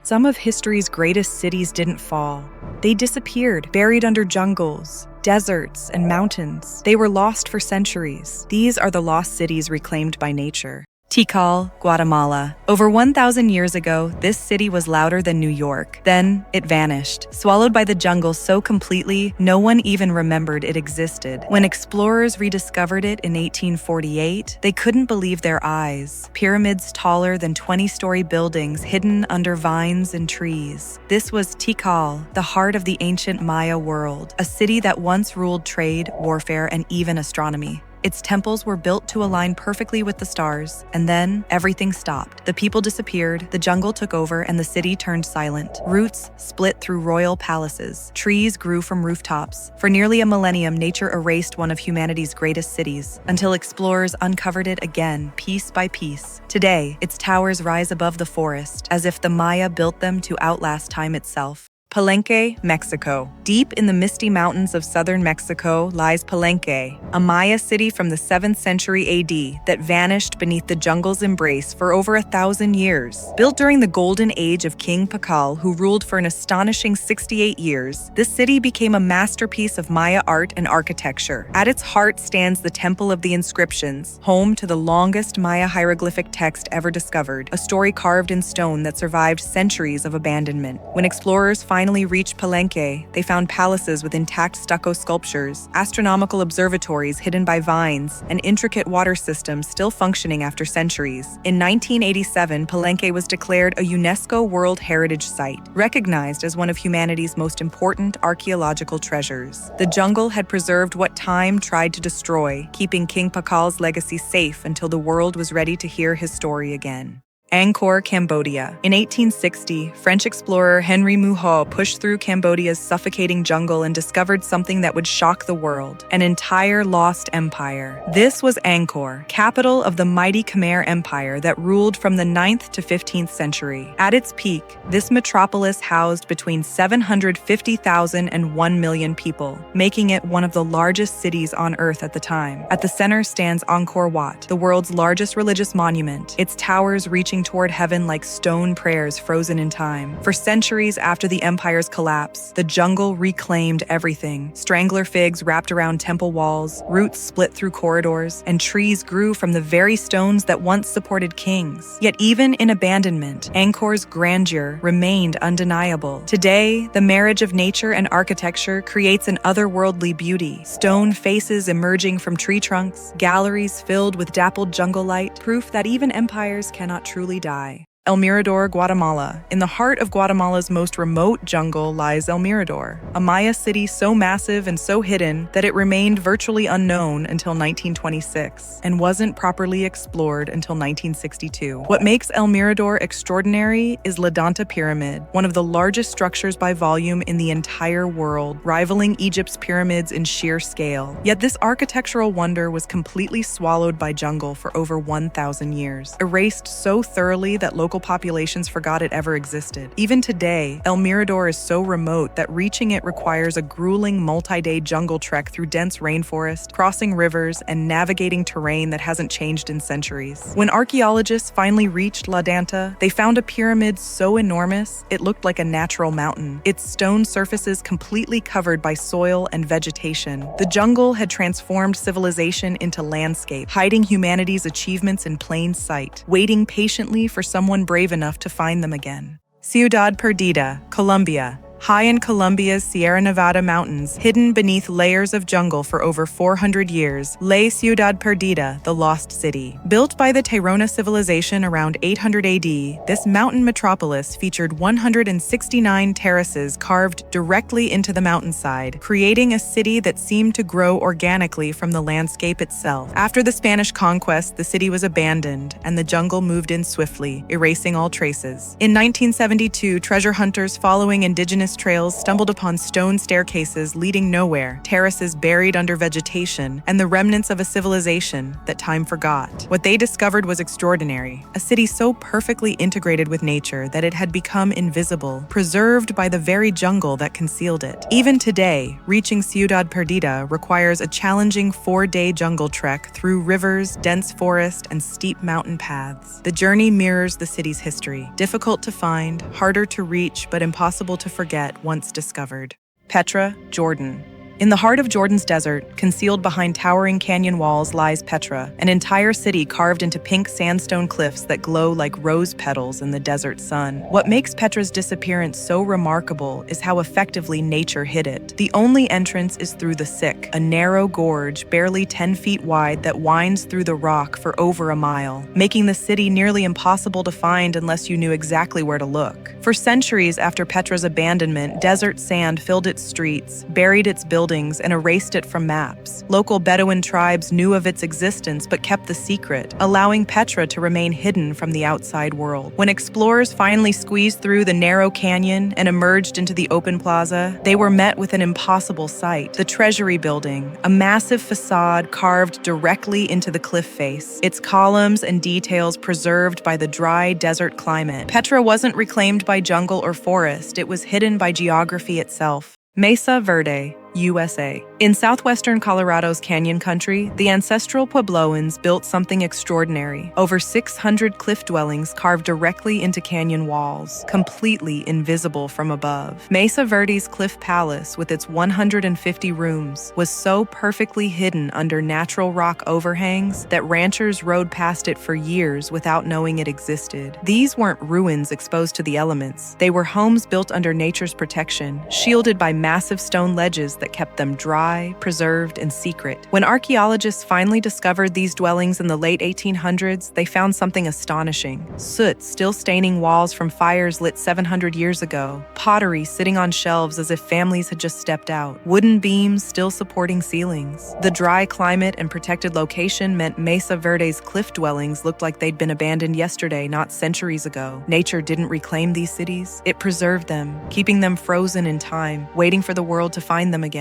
Some of history's greatest cities didn't fall. They disappeared, buried under jungles, deserts, and mountains. They were lost for centuries. These are the lost cities reclaimed by nature. Tikal, Guatemala. Over 1,000 years ago, this city was louder than New York. Then, it vanished, swallowed by the jungle so completely, no one even remembered it existed. When explorers rediscovered it in 1848, they couldn't believe their eyes. Pyramids taller than 20-story buildings hidden under vines and trees. This was Tikal, the heart of the ancient Maya world, a city that once ruled trade, warfare, and even astronomy. Its temples were built to align perfectly with the stars, and then everything stopped. The people disappeared, the jungle took over, and the city turned silent. Roots split through royal palaces. Trees grew from rooftops. For nearly a millennium, nature erased one of humanity's greatest cities, until explorers uncovered it again, piece by piece. Today, its towers rise above the forest, as if the Maya built them to outlast time itself. Palenque, Mexico. Deep in the misty mountains of southern Mexico lies Palenque, a Maya city from the 7th century AD that vanished beneath the jungle's embrace for over 1,000 years. Built during the golden age of King Pakal, who ruled for an astonishing 68 years, this city became a masterpiece of Maya art and architecture. At its heart stands the Temple of the Inscriptions, home to the longest Maya hieroglyphic text ever discovered, a story carved in stone that survived centuries of abandonment. When explorers finally reached Palenque, they found palaces with intact stucco sculptures, astronomical observatories hidden by vines, and intricate water systems still functioning after centuries. In 1987, Palenque was declared a UNESCO World Heritage Site, recognized as one of humanity's most important archaeological treasures. The jungle had preserved what time tried to destroy, keeping King Pakal's legacy safe until the world was ready to hear his story again. Angkor, Cambodia. In 1860, French explorer Henri Mouhot pushed through Cambodia's suffocating jungle and discovered something that would shock the world: an entire lost empire. This was Angkor, capital of the mighty Khmer Empire that ruled from the 9th to 15th century. At its peak, this metropolis housed between 750,000 and 1 million people, making it one of the largest cities on Earth at the time. At the center stands Angkor Wat, the world's largest religious monument, its towers reaching toward heaven like stone prayers frozen in time. For centuries after the empire's collapse, the jungle reclaimed everything. Strangler figs wrapped around temple walls, roots split through corridors, and trees grew from the very stones that once supported kings. Yet even in abandonment, Angkor's grandeur remained undeniable. Today, the marriage of nature and architecture creates an otherworldly beauty. Stone faces emerging from tree trunks, galleries filled with dappled jungle light, proof that even empires cannot truly die. El Mirador, Guatemala. In the heart of Guatemala's most remote jungle lies El Mirador, a Maya city so massive and so hidden that it remained virtually unknown until 1926 and wasn't properly explored until 1962. What makes El Mirador extraordinary is La Danta Pyramid, one of the largest structures by volume in the entire world, rivaling Egypt's pyramids in sheer scale. Yet this architectural wonder was completely swallowed by jungle for over 1,000 years, erased so thoroughly that local populations forgot it ever existed. Even today, El Mirador is so remote that reaching it requires a grueling multi-day jungle trek through dense rainforest, crossing rivers, and navigating terrain that hasn't changed in centuries. When archaeologists finally reached La Danta, they found a pyramid so enormous it looked like a natural mountain, its stone surfaces completely covered by soil and vegetation. The jungle had transformed civilization into landscape, hiding humanity's achievements in plain sight, waiting patiently for someone brave enough to find them again. Ciudad Perdida, Colombia. High in Colombia's Sierra Nevada mountains, hidden beneath layers of jungle for over 400 years, lay Ciudad Perdida, the lost city. Built by the Tairona civilization around 800 AD, this mountain metropolis featured 169 terraces carved directly into the mountainside, creating a city that seemed to grow organically from the landscape itself. After the Spanish conquest, the city was abandoned, and the jungle moved in swiftly, erasing all traces. In 1972, treasure hunters following indigenous tourist trails stumbled upon stone staircases leading nowhere, terraces buried under vegetation, and the remnants of a civilization that time forgot. What they discovered was extraordinary, a city so perfectly integrated with nature that it had become invisible, preserved by the very jungle that concealed it. Even today, reaching Ciudad Perdida requires a challenging 4-day jungle trek through rivers, dense forest, and steep mountain paths. The journey mirrors the city's history, difficult to find, harder to reach, but impossible to forget once discovered. Petra, Jordan. In the heart of Jordan's desert, concealed behind towering canyon walls, lies Petra, an entire city carved into pink sandstone cliffs that glow like rose petals in the desert sun. What makes Petra's disappearance so remarkable is how effectively nature hid it. The only entrance is through the Sick, a narrow gorge barely 10 feet wide that winds through the rock for over a mile, making the city nearly impossible to find unless you knew exactly where to look. For centuries after Petra's abandonment, desert sand filled its streets, buried its buildings, and erased it from maps. Local Bedouin tribes knew of its existence but kept the secret, allowing Petra to remain hidden from the outside world. When explorers finally squeezed through the narrow canyon and emerged into the open plaza, they were met with an impossible sight: the Treasury Building, a massive facade carved directly into the cliff face, its columns and details preserved by the dry desert climate. Petra wasn't reclaimed by jungle or forest, it was hidden by geography itself. Mesa Verde, USA. In southwestern Colorado's canyon country, the ancestral Puebloans built something extraordinary. Over 600 cliff dwellings carved directly into canyon walls, completely invisible from above. Mesa Verde's Cliff Palace, with its 150 rooms, was so perfectly hidden under natural rock overhangs that ranchers rode past it for years without knowing it existed. These weren't ruins exposed to the elements. They were homes built under nature's protection, shielded by massive stone ledges that kept them dry, preserved, and secret. When archaeologists finally discovered these dwellings in the late 1800s, they found something astonishing. Soot still staining walls from fires lit 700 years ago, pottery sitting on shelves as if families had just stepped out, wooden beams still supporting ceilings. The dry climate and protected location meant Mesa Verde's cliff dwellings looked like they'd been abandoned yesterday, not centuries ago. Nature didn't reclaim these cities, it preserved them, keeping them frozen in time, waiting for the world to find them again.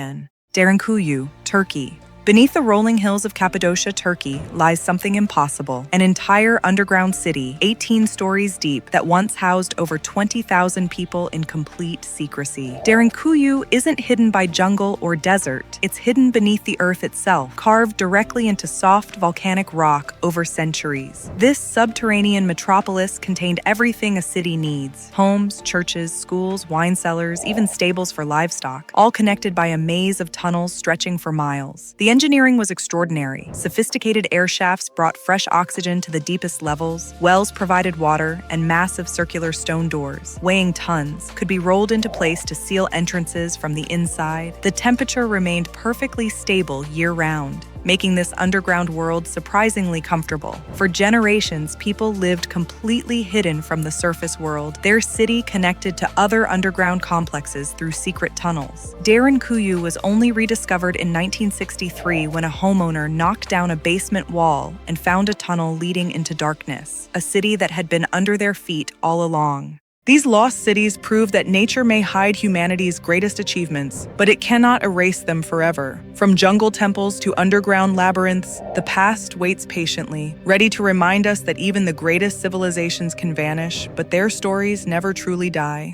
Derinkuyu, Turkey. Beneath the rolling hills of Cappadocia, Turkey, lies something impossible: an entire underground city, 18 stories deep, that once housed over 20,000 people in complete secrecy. Derinkuyu isn't hidden by jungle or desert. It's hidden beneath the earth itself, carved directly into soft volcanic rock over centuries. This subterranean metropolis contained everything a city needs: homes, churches, schools, wine cellars, even stables for livestock, all connected by a maze of tunnels stretching for miles. The engineering was extraordinary. Sophisticated air shafts brought fresh oxygen to the deepest levels, wells provided water, and massive circular stone doors, weighing tons, could be rolled into place to seal entrances from the inside. The temperature remained perfectly stable year-round, making this underground world surprisingly comfortable. For generations, people lived completely hidden from the surface world, their city connected to other underground complexes through secret tunnels. Derinkuyu was only rediscovered in 1963 when a homeowner knocked down a basement wall and found a tunnel leading into darkness, a city that had been under their feet all along. These lost cities prove that nature may hide humanity's greatest achievements, but it cannot erase them forever. From jungle temples to underground labyrinths, the past waits patiently, ready to remind us that even the greatest civilizations can vanish, but their stories never truly die.